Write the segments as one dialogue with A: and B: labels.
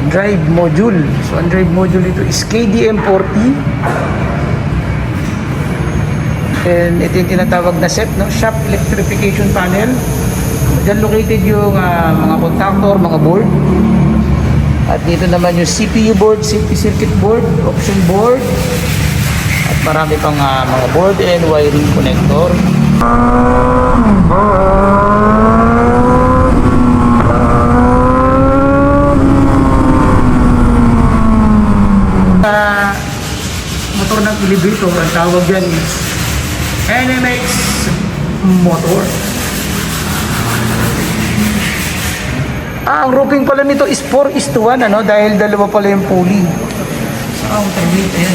A: drive module. So ang drive module ito is KDM40. And ito yung tinatawag na SEP, no? Shop Electrification Panel. Diyan located yung mga contactor, mga board. At dito naman yung CPU board, safety circuit board, option board. At marami pang mga board and wiring connector. Motor ng elevator, ang tawag yan is NMX motor. Ang roping pala nito is 4:1, ano, dahil dalawa pala yung pulley. Ang tabit, ayan.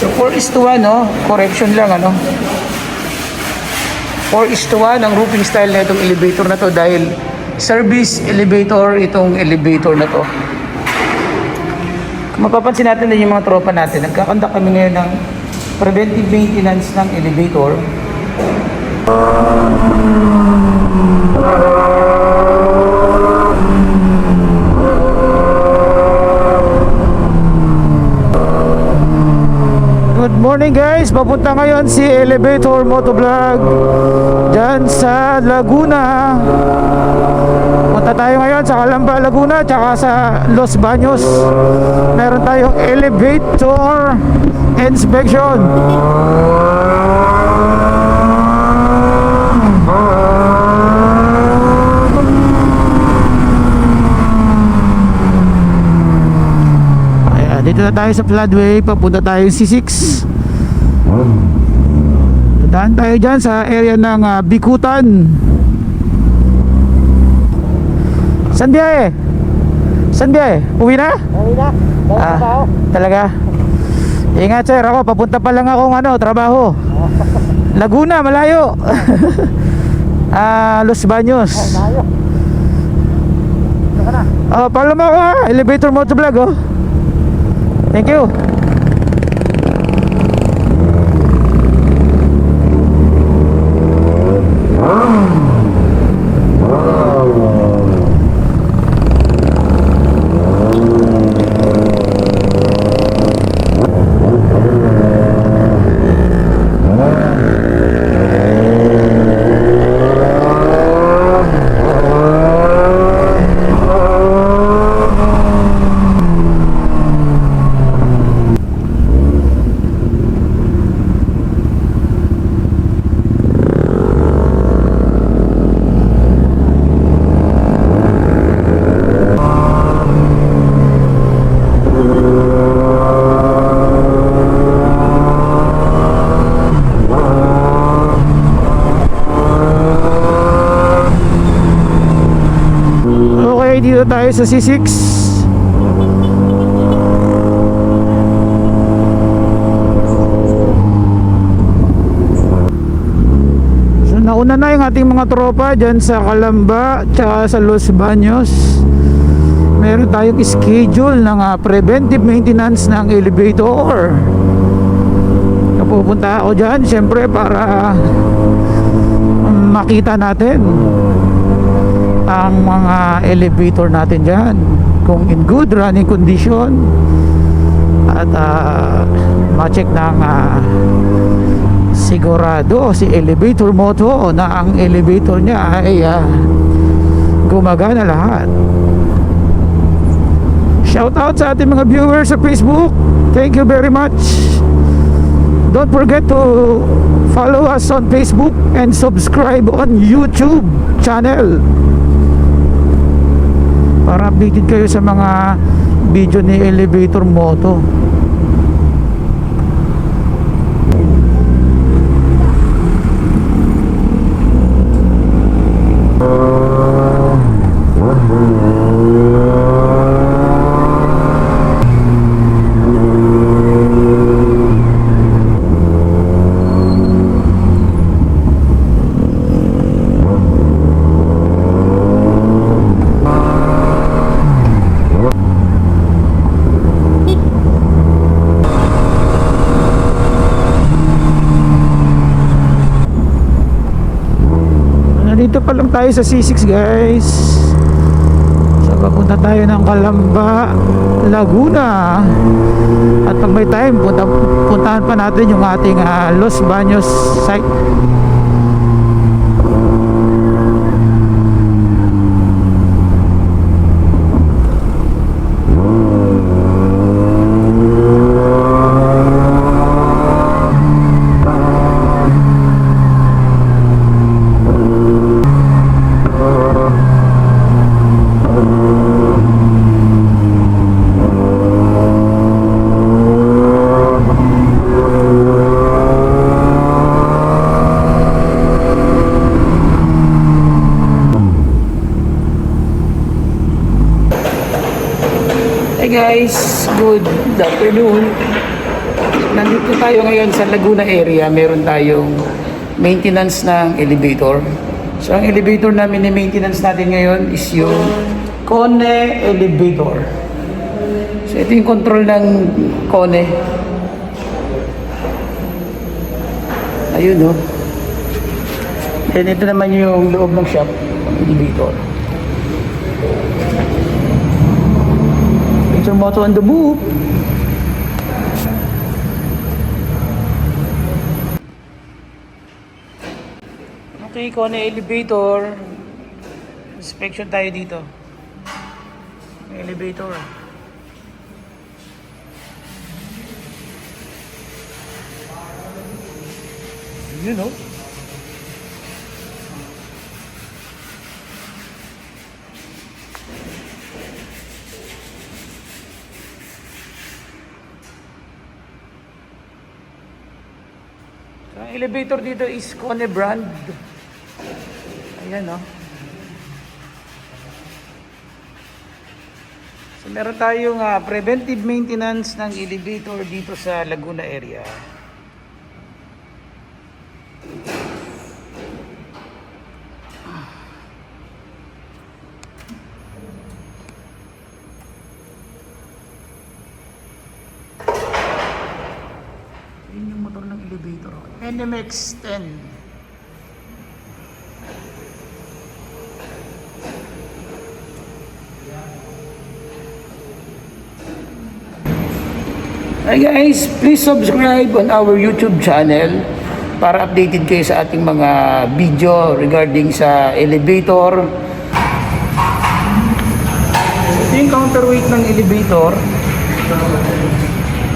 A: So 4:1, no? Correction lang, ano. 4:1 ang roping style na itong elevator na to dahil service elevator itong elevator na to. Kung mapapansin natin na yung mga tropa natin, nagkakandak kami ngayon ng preventive maintenance ng elevator. Good morning guys, papunta ngayon si Elevator Motovlog dyan sa Laguna. Punta tayo ngayon sa Calamba, Laguna, tsaka sa Los Baños. Meron tayong elevator inspection. Dito na tayo sa floodway, papunta tayo C6. Dadaan tayo dyan sa area ng Bikutan. Saan biyahe? Saan biyahe? Uwi na?
B: Uwi na.
A: Talaga? Ingat sir, ako papunta pa lang akong trabaho. Laguna, malayo. Los Baños.
B: Malayo.
A: Follow mo ako Elevator Motovlog, oh. Thank you. Dito tayo sa C6. So nauna na yung ating mga tropa dyan sa Calamba tsaka sa Los Baños. Meron tayong schedule ng preventive maintenance ng elevator. Napupunta ako dyan syempre para makita natin ang mga elevator natin dyan kung in good running condition at ma-check ng sigurado si Elevator Moto na ang elevator niya ay gumagana lahat. Shout out sa ating mga viewers sa Facebook, thank you very much. Don't forget to follow us on Facebook and subscribe on YouTube channel para updated kayo sa mga video ni Elevator Moto. Dito pa lang tayo sa C6 guys. So papunta tayo ng Calamba, Laguna. At pag may time, puntahan pa natin yung ating Los Baños site.
B: Hey guys, good afternoon. Nandito tayo ngayon sa Laguna area. Meron tayong maintenance ng elevator. So ang elevator namin ni maintenance natin ngayon is yung Kone elevator. So ito yung control ng Kone. Ayun, no. And ito naman yung loob ng shop ng elevator. Your motto on the move. Okay, Kone elevator. Inspection tayo dito. Elevator. You know. Ang elevator dito is Kone brand. Ayan, no. So meron tayong preventive maintenance ng elevator dito sa Laguna area. Yun yung motor ng elevator. NMX 10. Hi guys, please subscribe on our YouTube channel para updated kayo sa ating mga video regarding sa elevator. Ito yung counterweight ng elevator.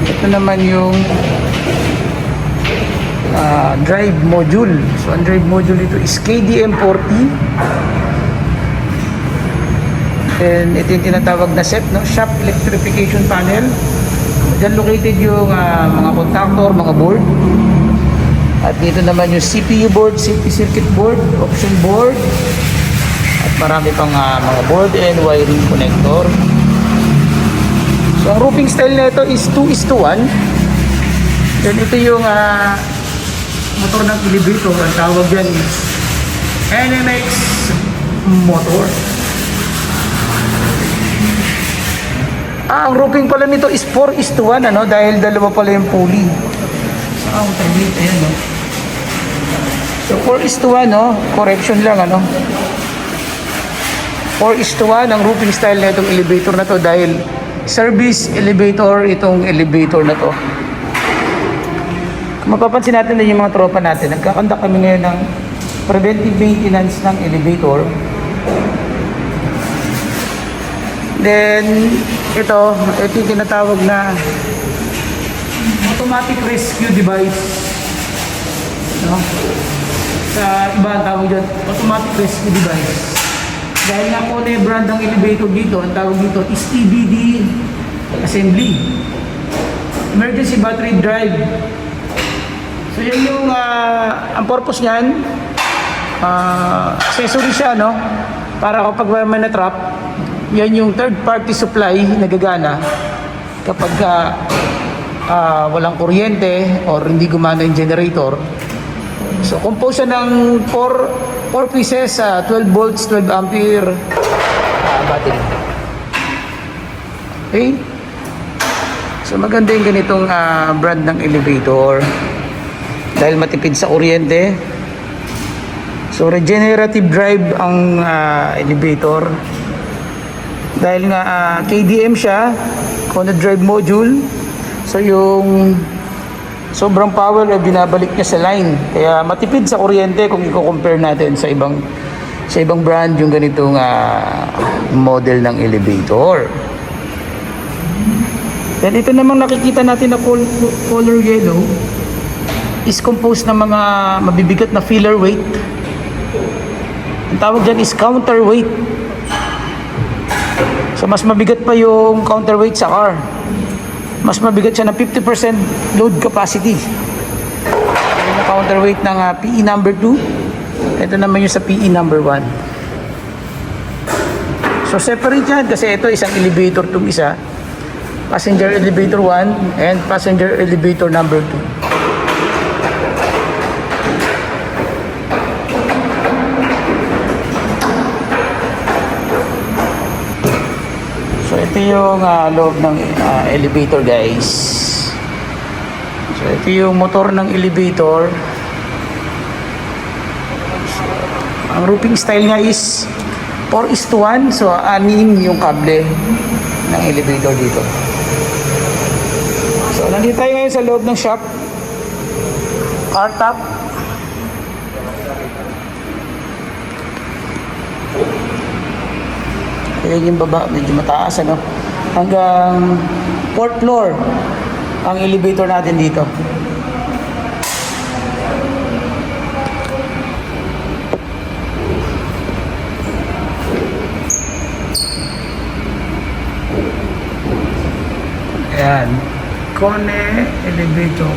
B: Ito naman yung drive module. So ang drive module ito is KDM40. And ito yung tinatawag na SEP, no? Shop Electrification Panel. Diyan located yung mga contactor, mga board. At dito naman yung CPU board, safety circuit board, option board. At marami pang mga board and wiring connector. So ang roofing style na ito is 2:1. Then ito yung motor ng elevator. Ang tawag dyan is NMX motor. Ang roofing pala nito is 4:1, ano, dahil dalawa pala yung pulley. So ang terminate, ayan, no. So 4:1, no, correction lang, ano. 4:1 ang roofing style na itong elevator na to dahil service elevator itong elevator na to. Kung mapapansin natin na yung mga tropa natin, nagkakanda kami ngayon ng preventive maintenance ng elevator. Then ito yung tinatawag na automatic rescue device, no? Sa iba ang tawag dyan, automatic rescue device. Dahil nga po na yung brand ng elevator dito, ang tawag dito is EBD assembly, emergency battery drive. So yan yung ang purpose niyan, accessory siya, no? Para kapag may na-trap, yan yung third party supply na gagana kapag walang kuryente or hindi gumana yung generator. So compose siya ng 4 pieces, 12 volts, 12 ampere battery. Okay? So maganda yung ganitong brand ng elevator dahil matipid sa kuryente.
A: So regenerative drive ang elevator. Dahil nga KDM siya, Kona drive module. So yung sobrang power ay binabalik niya sa line. Kaya matipid sa kuryente kung i-compare natin sa ibang brand yung ganitong model ng elevator. Then ito namang nakikita natin na color yellow is composed ng mga mabibigat na filler weight. Ang tawag dyan is counterweight. So mas mabigat pa yung counterweight sa car. Mas mabigat siya ng 50% load capacity. Yung counterweight ng PE number 2. Ito naman yung sa PE number 1. So separate yan kasi ito isang elevator itong isa. Passenger elevator 1 and passenger elevator number 2. So ito yung loob ng elevator, guys. So ito yung motor ng elevator. So, ang roofing style niya is 4:1. So 6 yung kable ng elevator dito. So nandito tayo ngayon sa loob ng shop. Car top. Ayan yung baba, medyo mataas ano. Hanggang 4th floor ang elevator natin dito. Ayan. Kone elevator.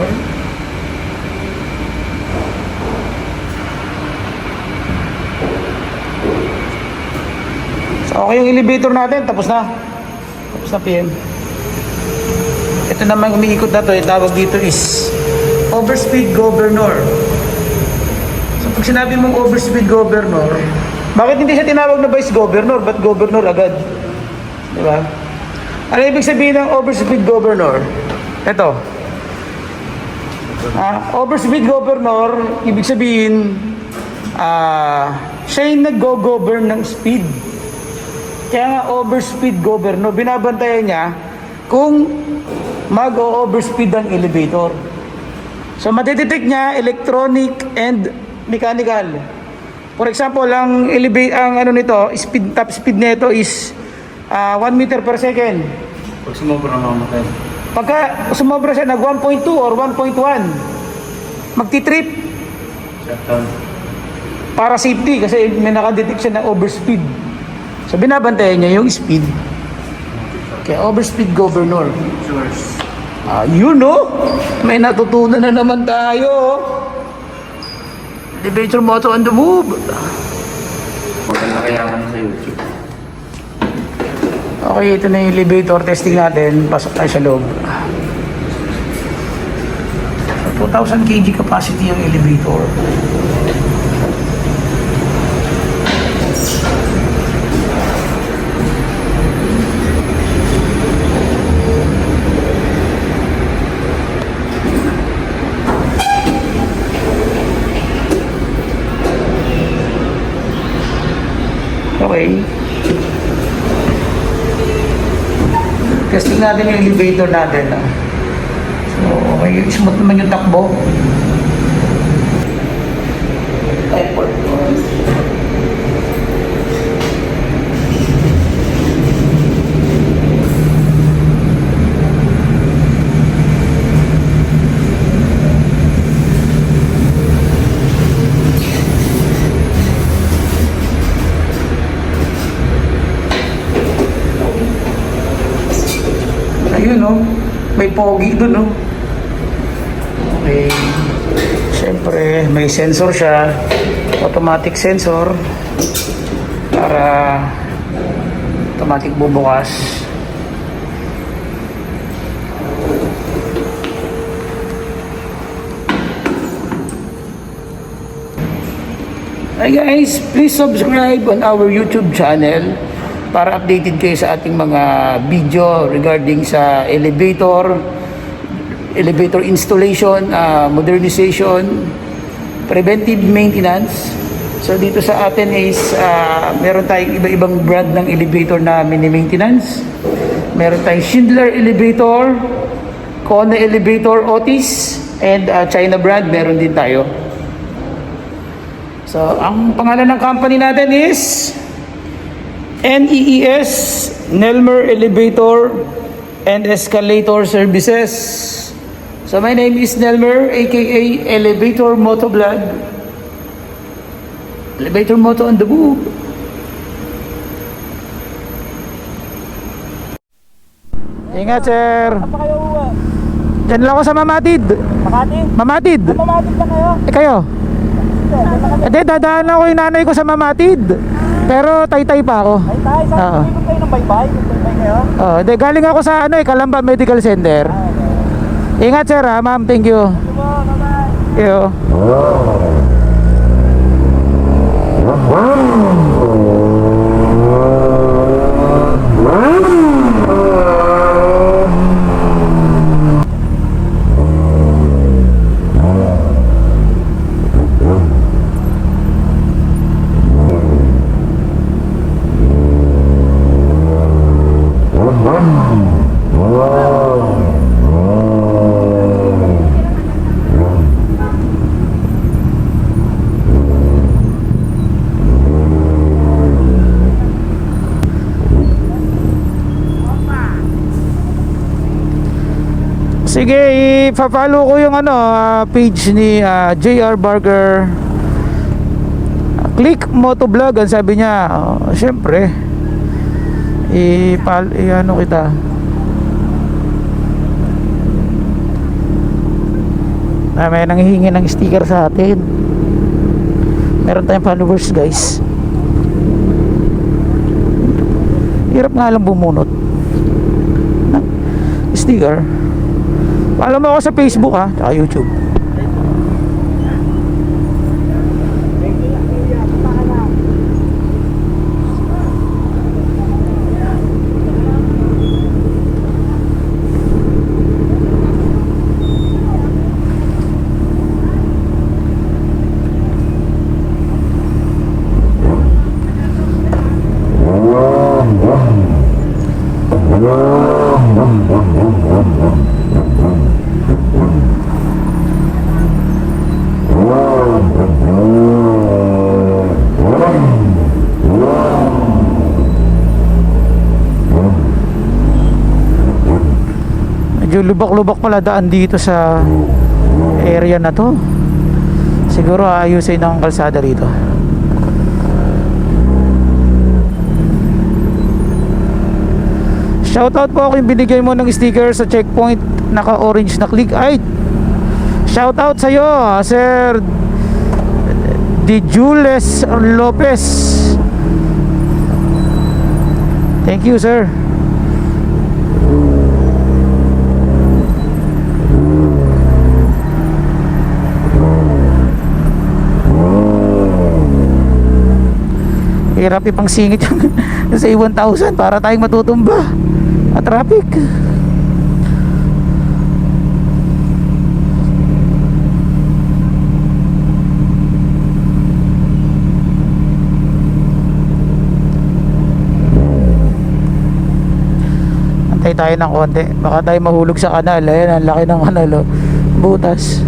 A: So okay yung elevator natin, tapos na. Tapos na PM. Ito naman umiikot na to, yung tawag dito is overspeed governor. So pag sinabi mong overspeed governor, bakit hindi siya tinawag na vice governor? Ba't governor agad? Diba? Ano ibig sabihin ng overspeed governor? Ito. Overspeed governor, ibig sabihin, siya yung nag-go-govern ng speed. Kaya nga overspeed governor, binabantayan niya kung mag-overspeed ang elevator. So madidetect niya electronic and mechanical. For example, ang ano nito, top speed nito is 1 meter per second.
C: Pag sumobra mamatay.
A: Pagka sumobra siya nag 1.2 or 1.1, magti-trip
C: Shutdown.
A: para safety kasi may nakadetect siya na overspeed. So binabantayan niya yung speed. Kaya overspeed governor.
C: Source.
A: You know, may natutunan na naman tayo. Elevator moto on the move.
C: Maganda kaya ka na sa YouTube.
A: Okay, ito na yung elevator testing natin. Pasok tayo sa loob. So, 2,000 kg capacity yung elevator. Okay. Testing natin yung elevator natin. So, okay. Smooth naman yung takbo. Airport. Ayun no, may pogi doon no. Okay. Siyempre, may sensor siya. Automatic sensor. Para automatic bubukas. Hi guys, please subscribe on our YouTube channel para updated kayo sa ating mga video regarding sa elevator installation, modernization, preventive maintenance, So dito sa atin is meron tayong iba-ibang brand ng elevator na mini-maintenance. Meron tayong Schindler Elevator, Kone Elevator Otis, and China brand meron din tayo. So ang pangalan ng company natin is NEES, Nelmer Elevator and Escalator Services. So my name is Nelmer, aka Elevator Motovlog. Elevator Moto on the move. Ingat, sir.
B: Saan pa kayo uwi?
A: Diyan lang ako sa Mamatid.
B: Makati?
A: Mamatid.
B: Mamamatid lang kayo?
A: Eh, kayo? Hindi, dadaan ako yung nanay ko sa Mamatid. Pero tay-tay pa ako.
B: Ay tayo, saan
A: Oo.
B: ikot kayo ng baybay? Baybay kayo?
A: Oh, hindi, galing ako sa Calamba Medical Center. Ingat, sir, ha, ma'am. Thank you.
B: Bye-bye.
A: Thank you. Sige, i-follow ko yung page ni JR Barker. Click Motovlog, ang sabi niya. Syempre. I-ano kita. May nanghihingi ng sticker sa atin. Meron tayong followers, guys. Hirap nga lang bumunot ng sticker. Follow mo ako sa Facebook, ha, sa YouTube. Medyo lubak-lubak pala daan dito sa area na to. Siguro ayusin ng kalsada rito. Shoutout po ako yung binigay mo ng sticker sa checkpoint, naka-orange na click. Ay, shoutout sa'yo, Sir Di Jules Lopez. Thank you, sir. Hirap ipang singit yung sa 1,000 para tayong matutumba at traffic. Antay tayo ng konti, baka tayo mahulog sa kanal. Ayan, ang laki ng kanal, oh. Butas.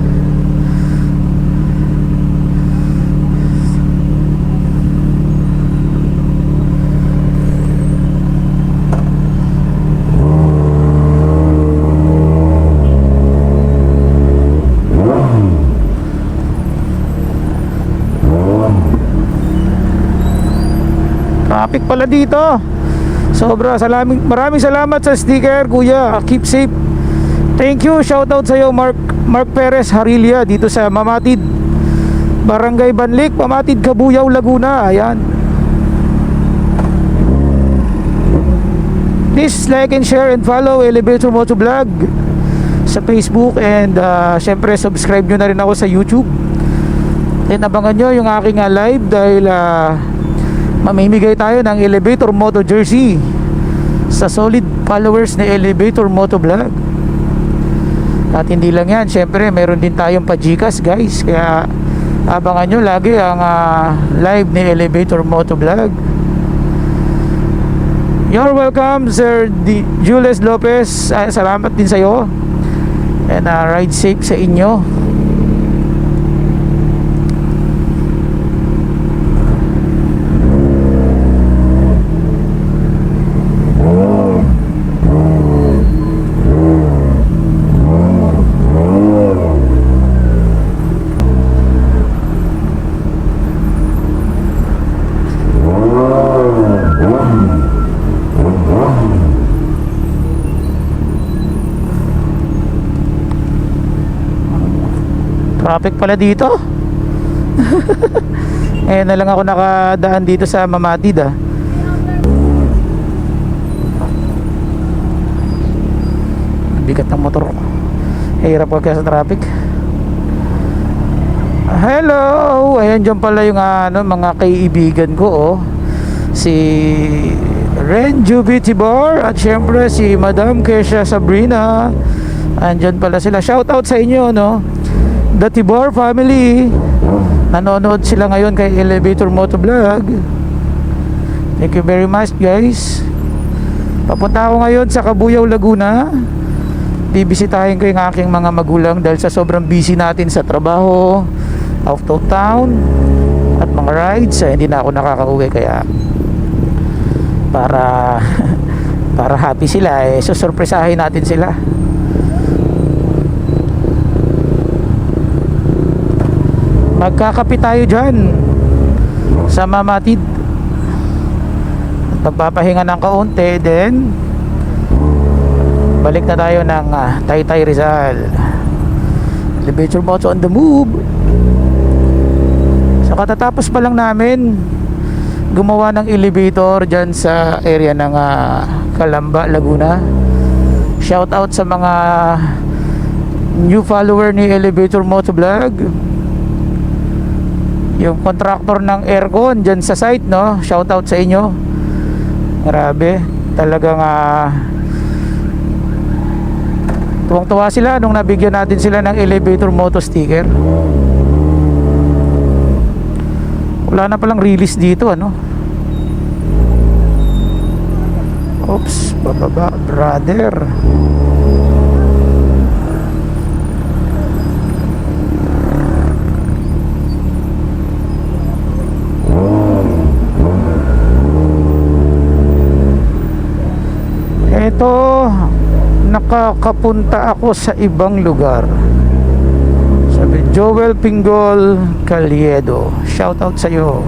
A: Traffic pala dito. Sobra. Maraming salamat sa sticker, kuya. Keep safe. Thank you. Shoutout sa iyo, Mark Perez Harilia, dito sa Mamatid, Barangay Banlik, Mamatid, Cabuyao, Laguna. Ayan. Please like and share and follow Elevator Motovlog sa Facebook, and syempre subscribe nyo na rin ako sa YouTube. And abangan nyo yung aking live dahil mamimigay tayo ng Elevator Moto jersey sa solid followers ni Elevator Motovlog. At hindi lang yan, syempre meron din tayong pa-Gcash, guys. Kaya Abangan nyo lagi ang live ni Elevator Motovlog. You're welcome, Sir Jules Lopez. Salamat din sa'yo. And ride safe sa inyo. Traffic pala dito. Ngayon na lang ako nakadaan dito sa Mamatid Bigat ng motor. Hirap ko kaya sa traffic. Hello! Ayan dyan pala yung mga kaibigan ko si Renju Beauty Bar at syempre si Madam Kesha Sabrina. Andyan pala sila. Shout out sa inyo The Tibor family. Nanonood sila ngayon kay Elevator Motovlog. Thank you very much guys. Papunta ako ngayon sa Cabuyao, Laguna. Bibisitahin ko yung aking mga magulang dahil sa sobrang busy natin sa trabaho, out of town at mga rides, hindi na ako nakakauwi, kaya para happy sila susurpresahin natin sila. Magkakape tayo dyan sa Mamatid. Magpapahinga ng kaunti, then balik na tayo ng Taytay Rizal. Elevator Moto on the move. So katatapos pa lang namin gumawa ng elevator dyan sa area ng Calamba, Laguna. Shout out sa mga new follower ni Elevator Motovlog. Yung contractor ng aircon dyan sa site, shout out sa inyo. Grabe, talagang tuwang-tuwa sila nung nabigyan natin sila ng Elevator Moto sticker. Wala na palang release dito, Oops, bababa, brother. Eto, nakakapunta ako sa ibang lugar. Sabi Joel Pingol Caliedo. Shout out sa iyo.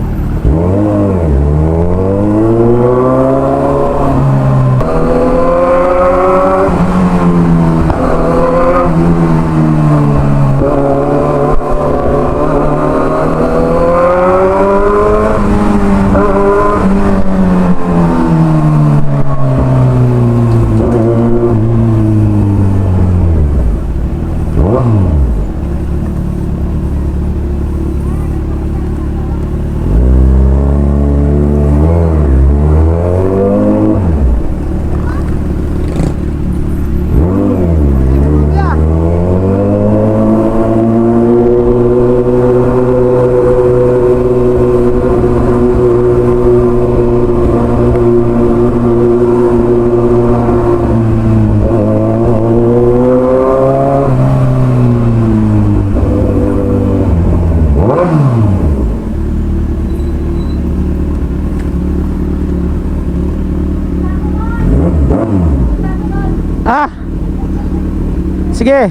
A: Sige.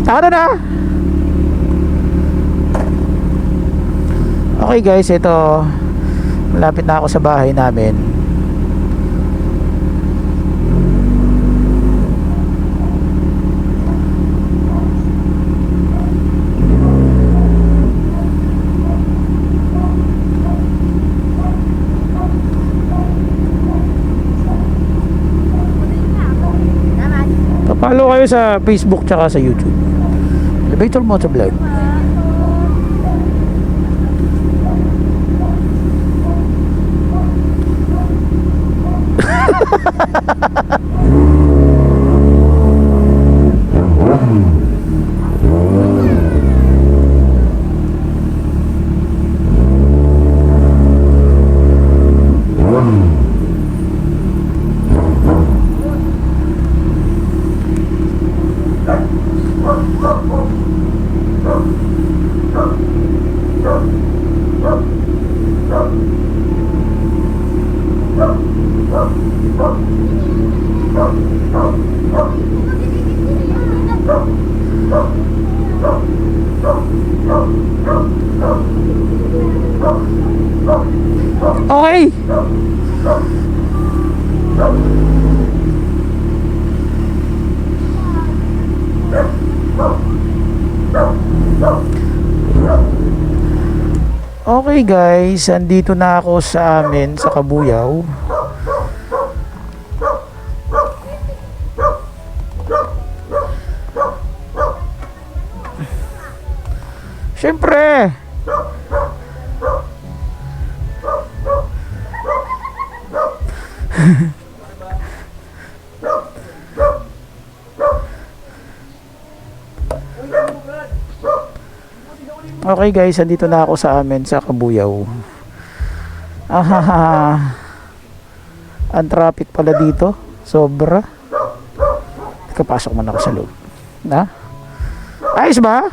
A: Tara na. Okay guys, ito malapit na ako sa bahay namin. Follow kayo sa Facebook tsaka sa YouTube. Elevator Motovlog. Okay. Okay guys, andito na ako sa amin sa Kabuyaw. Siyempre. Okay guys, andito na ako sa amin sa Kabuyaw. Ang traffic pala dito. Sobra. Kapasok man ako sa loob. Na? Ayos ba?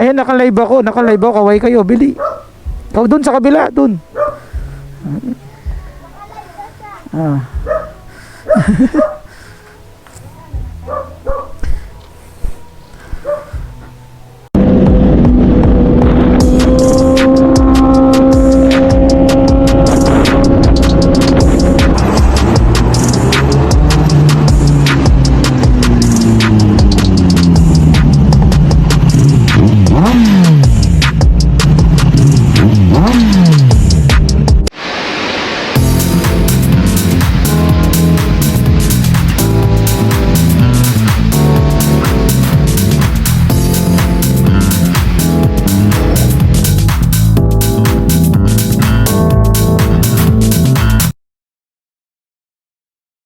A: Ayan, naka-live ako. Kaway kayo, bili. Ikaw dun sa kabila, dun. Ah.